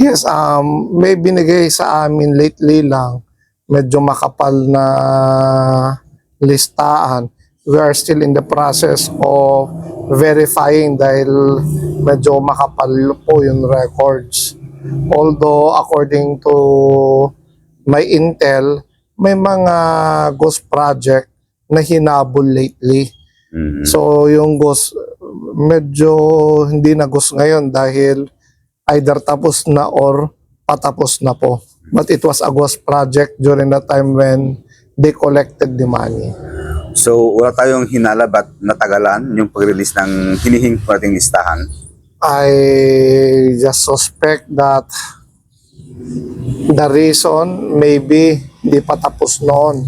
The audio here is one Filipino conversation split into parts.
Yes, may binigay sa amin lately lang, medyo makapal na listahan. We are still in the process of verifying dahil medyo makapal po yung records. Although according to my intel, may mga ghost project na hinabol lately. So yung ghost medyo hindi na ghost ngayon dahil either tapos na or patapos na po. But it was a ghost project during the time when they collected the money. So wala tayong hinala ba't natagalan yung pag-release ng hinihing nating listahan? I just suspect that the reason maybe hindi pa tapos noon.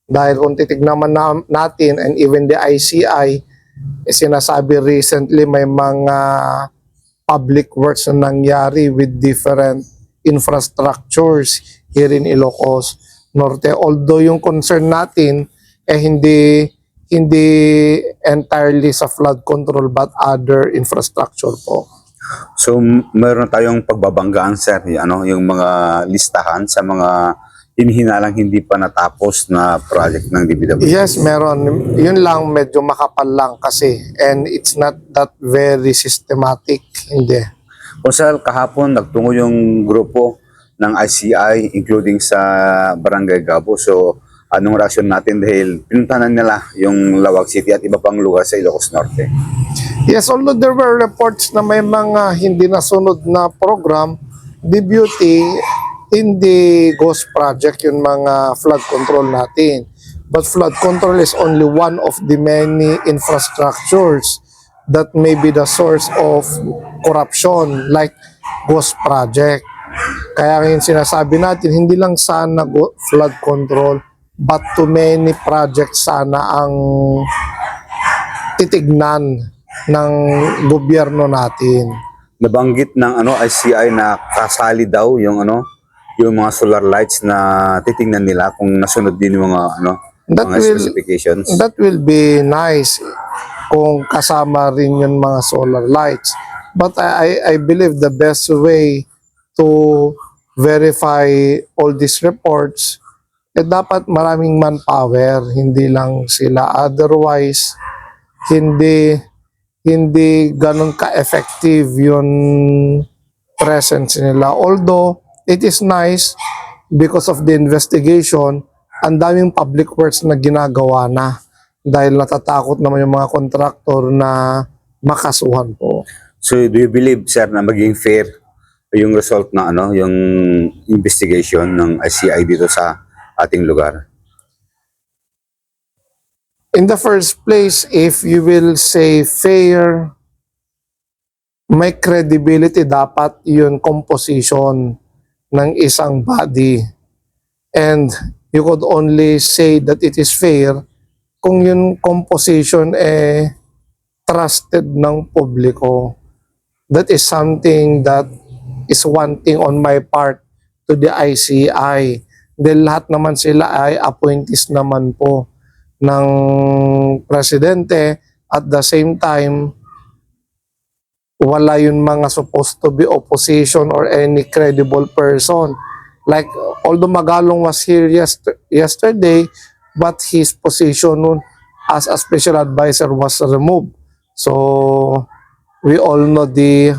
Dahil kung titignan natin and even the ICI, sinasabi recently may mga public works na nangyari with different infrastructures here in Ilocos Norte. Although yung concern natin hindi entirely sa flood control but other infrastructure po. So meron tayong pagbabanggaan, sir, yung mga listahan sa mga hinihinalang hindi pa natapos na project ng DPWH. Yes, meron. Yun lang, medyo makapal lang kasi. And it's not that very systematic. Hindi. Kung sir, kahapon nagtungo yung grupo ng ICI including sa Barangay Gabo. So anong reaksyon natin dahil pinuntahan nila yung Lawag City at iba pang lugar sa Ilocos Norte? Yes, although there were reports na may mga hindi nasunod na program, the beauty in the ghost project yung mga flood control natin. But flood control is only one of the many infrastructures that may be the source of corruption like ghost project. Kaya ngayon sinasabi natin, hindi lang sana flood control but too many projects sana ang titignan ng gobyerno natin. Nabanggit ng ICI na kasali daw yung mga solar lights na titingnan nila kung nasunod din yung mga mga specifications. That will be nice kung kasama rin yung mga solar lights. But I believe the best way to verify all these reports dapat maraming manpower, hindi lang sila. Otherwise, hindi ganun ka-effective yung presence nila. Although, it is nice because of the investigation, ang daming public works na ginagawa na dahil natatakot naman yung mga kontraktor na makasuhan po. So, do you believe, sir, na maging fair yung result na yung investigation ng ICI dito sa ating lugar? In the first place, if you will say fair, may credibility dapat yung composition ng isang body. And you could only say that it is fair kung yung composition trusted ng publiko. That is something that is wanting on my part to the ICI. Dahil lahat naman sila ay appointees naman po ng presidente. At the same time, wala yung mga supposed to be opposition or any credible person. Like, although Magalong was here yesterday, but his position as a special advisor was removed. So, we all know the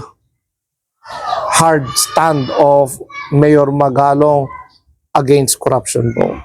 hard stand of Mayor Magalong against corruption po.